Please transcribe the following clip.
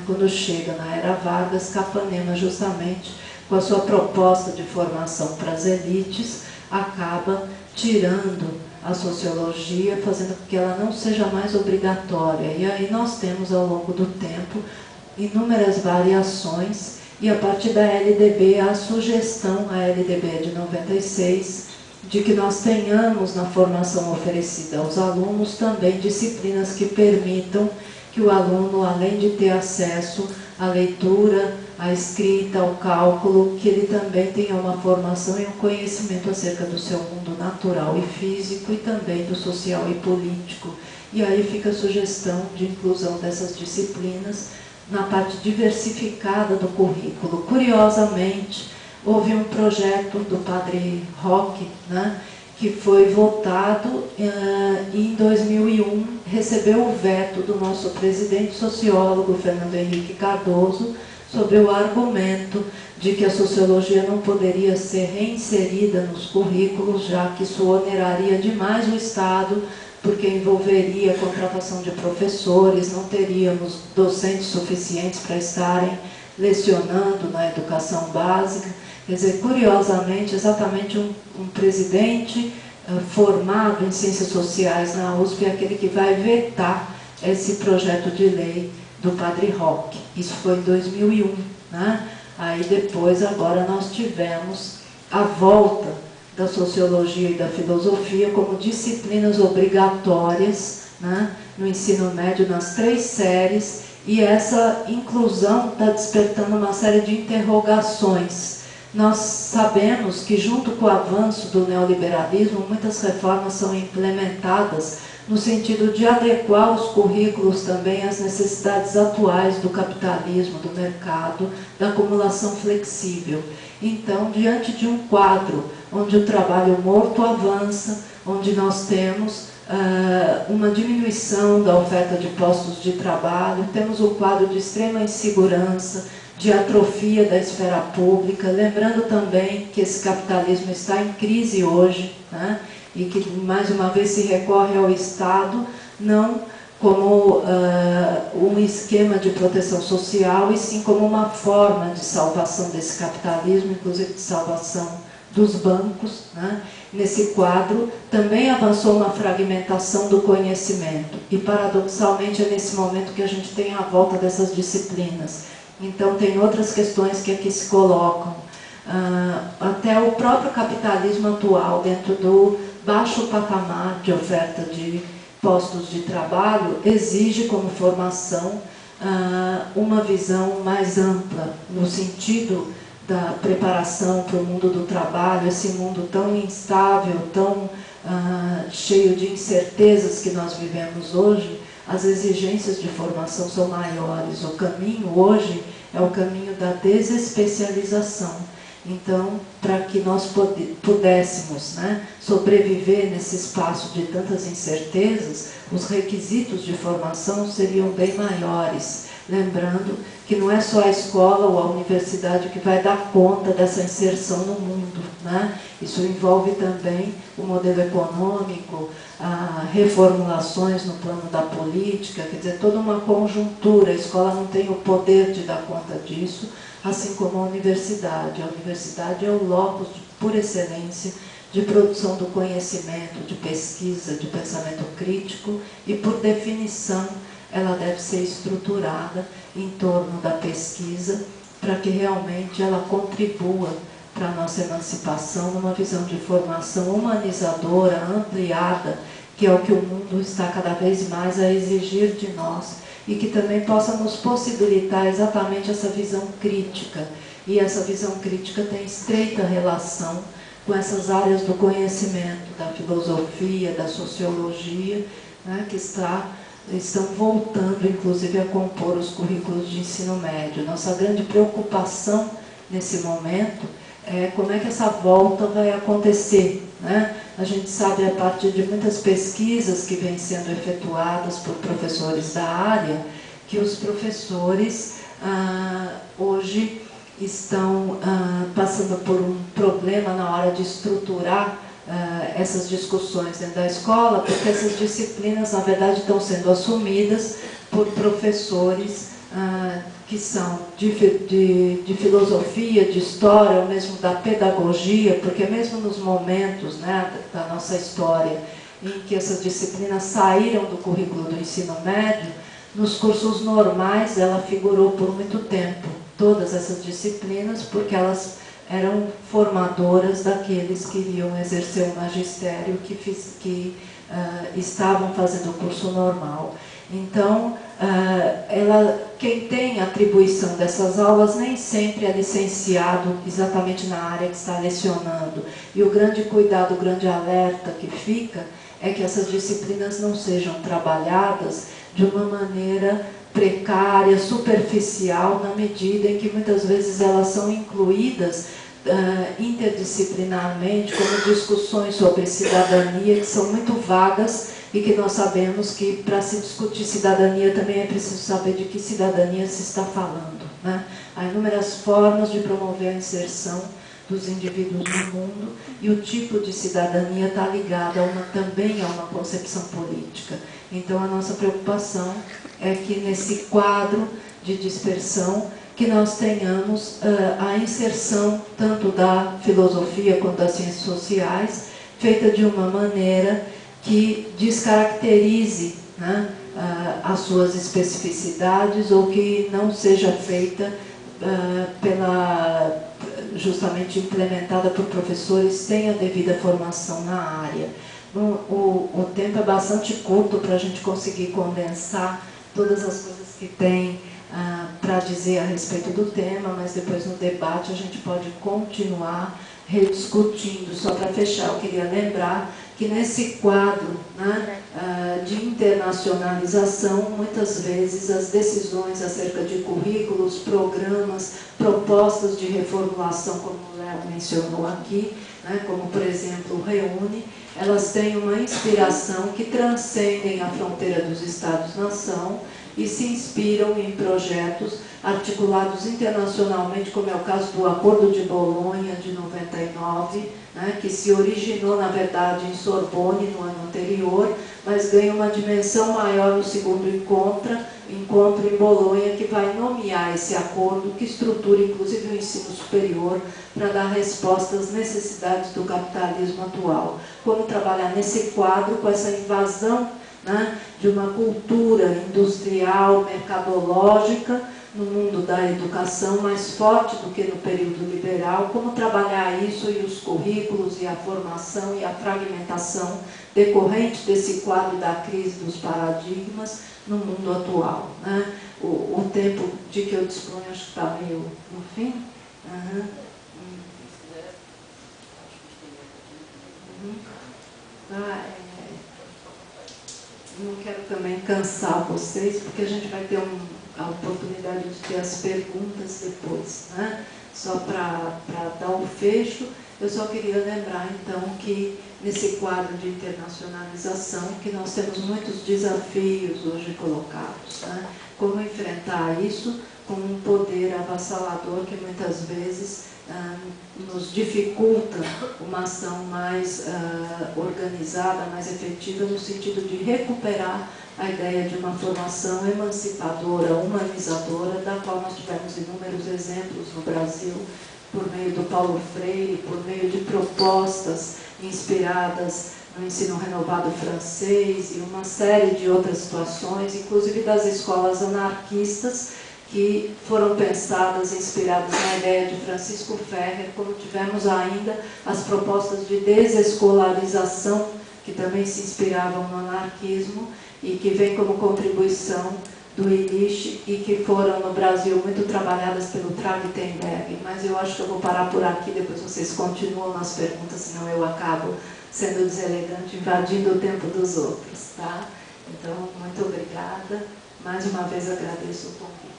quando chega na era Vargas, Capanema, justamente com a sua proposta de formação para as elites, acaba tirando a sociologia, fazendo com que ela não seja mais obrigatória. E aí nós temos, ao longo do tempo, inúmeras variações, e a partir da LDB, a sugestão, a LDB é de 96, de que nós tenhamos na formação oferecida aos alunos também disciplinas que permitam que o aluno, além de ter acesso à leitura, à escrita, ao cálculo, que ele também tenha uma formação e um conhecimento acerca do seu mundo natural e físico e também do social e político. E aí fica a sugestão de inclusão dessas disciplinas na parte diversificada do currículo. Curiosamente, houve um projeto do Padre Roque, né, que foi votado e em 2001 recebeu o veto do nosso presidente sociólogo, Fernando Henrique Cardoso, sobre o argumento de que a sociologia não poderia ser reinserida nos currículos, já que isso oneraria demais o Estado, porque envolveria a contratação de professores, não teríamos docentes suficientes para estarem lecionando na educação básica. Quer dizer, curiosamente, exatamente um presidente formado em ciências sociais na USP é aquele que vai vetar esse projeto de lei do Padre Roque. Isso foi em 2001, né? Aí depois, agora, nós tivemos a volta da sociologia e da filosofia como disciplinas obrigatórias, né, no ensino médio, nas 3 séries, e essa inclusão está despertando uma série de interrogações. Nós sabemos que, junto com o avanço do neoliberalismo, muitas reformas são implementadas no sentido de adequar os currículos também às necessidades atuais do capitalismo, do mercado, da acumulação flexível. Então, diante de um quadro onde o trabalho morto avança, onde nós temos uma diminuição da oferta de postos de trabalho, temos um quadro de extrema insegurança, de atrofia da esfera pública, lembrando também que esse capitalismo está em crise hoje, né? E que, mais uma vez, se recorre ao Estado, não como um esquema de proteção social, e sim como uma forma de salvação desse capitalismo, inclusive de salvação dos bancos, né? Nesse quadro, também avançou uma fragmentação do conhecimento, e, paradoxalmente, é nesse momento que a gente tem a volta dessas disciplinas. Então, tem outras questões que aqui se colocam. Até o próprio capitalismo atual, dentro do baixo patamar de oferta de postos de trabalho, exige como formação uma visão mais ampla, no sentido da preparação para o mundo do trabalho, esse mundo tão instável, tão cheio de incertezas que nós vivemos hoje. As exigências de formação são maiores. O caminho hoje é o caminho da desespecialização. Então, para que nós pudéssemos, né, sobreviver nesse espaço de tantas incertezas, os requisitos de formação seriam bem maiores. Lembrando que não é só a escola ou a universidade que vai dar conta dessa inserção no mundo, né? Isso envolve também o modelo econômico, reformulações no plano da política, quer dizer, toda uma conjuntura. A escola não tem o poder de dar conta disso, assim como a universidade. A universidade é o locus por excelência de produção do conhecimento, de pesquisa, de pensamento crítico, e, por definição, ela deve ser estruturada em torno da pesquisa para que realmente ela contribua para a nossa emancipação numa visão de formação humanizadora, ampliada, que é o que o mundo está cada vez mais a exigir de nós, e que também possa nos possibilitar exatamente essa visão crítica. E essa visão crítica tem estreita relação com essas áreas do conhecimento, da filosofia, da sociologia, né, que estão voltando, inclusive, a compor os currículos de ensino médio. Nossa grande preocupação nesse momento é como é que essa volta vai acontecer, né? A gente sabe, a partir de muitas pesquisas que vêm sendo efetuadas por professores da área, que os professores hoje estão passando por um problema na hora de estruturar essas discussões dentro da escola, porque essas disciplinas, na verdade, estão sendo assumidas por professores que são de filosofia, de história, ou mesmo da pedagogia, porque mesmo nos momentos, né, da nossa história em que essas disciplinas saíram do currículo do ensino médio, nos cursos normais ela figurou por muito tempo, todas essas disciplinas, porque elas eram formadoras daqueles que iriam exercer o magistério, que estavam fazendo o curso normal. Então, quem tem atribuição dessas aulas nem sempre é licenciado exatamente na área que está lecionando. E o grande cuidado, o grande alerta que fica é que essas disciplinas não sejam trabalhadas de uma maneira precária, superficial, na medida em que muitas vezes elas são incluídas interdisciplinarmente como discussões sobre cidadania que são muito vagas e que nós sabemos que para se discutir cidadania também é preciso saber de que cidadania se está falando, né? Há inúmeras formas de promover a inserção dos indivíduos no mundo e o tipo de cidadania está ligado também a uma concepção política. Então a nossa preocupação é que nesse quadro de dispersão que nós tenhamos a inserção tanto da filosofia quanto das ciências sociais feita de uma maneira que descaracterize, né, as suas especificidades ou que não seja feita justamente implementada por professores sem a devida formação na área. O tempo é bastante curto para a gente conseguir condensar todas as coisas que tem para dizer a respeito do tema, mas depois no debate a gente pode continuar rediscutindo. Só para fechar, eu queria lembrar que nesse quadro, né, de internacionalização, muitas vezes as decisões acerca de currículos, programas, propostas de reformulação, como o Léo mencionou aqui, né, como por exemplo o Reúne, elas têm uma inspiração que transcendem a fronteira dos Estados-nação e se inspiram em projetos articulados internacionalmente, como é o caso do Acordo de Bolonha, de 99, né, que se originou, na verdade, em Sorbonne, no ano anterior, mas ganha uma dimensão maior no segundo encontro em Bolonha, que vai nomear esse acordo, que estrutura, inclusive, o ensino superior, para dar resposta às necessidades do capitalismo atual. Como trabalhar nesse quadro, com essa invasão, né, de uma cultura industrial, mercadológica, no mundo da educação mais forte do que no período liberal, como trabalhar isso e os currículos e a formação e a fragmentação decorrente desse quadro da crise dos paradigmas no mundo atual, né? O tempo de que eu disponho acho que está meio no fim. Não quero também cansar vocês, porque a gente vai ter a oportunidade de ter as perguntas depois, né? Só para dar um fecho, eu só queria lembrar, então, que nesse quadro de internacionalização, que nós temos muitos desafios hoje colocados, né? Como enfrentar isso com um poder avassalador que muitas vezes nos dificulta uma ação mais organizada, mais efetiva, no sentido de recuperar a ideia de uma formação emancipadora, humanizadora, da qual nós tivemos inúmeros exemplos no Brasil, por meio do Paulo Freire, por meio de propostas inspiradas no ensino renovado francês e uma série de outras situações, inclusive das escolas anarquistas, que foram pensadas, inspiradas na ideia de Francisco Ferrer, como tivemos ainda as propostas de desescolarização, que também se inspiravam no anarquismo e que vem como contribuição do Illich e que foram no Brasil muito trabalhadas pelo Trachtenberg. Mas eu acho que eu vou parar por aqui, depois vocês continuam nas perguntas, senão eu acabo sendo deselegante, invadindo o tempo dos outros, tá? Então, muito obrigada. Mais uma vez agradeço o convite.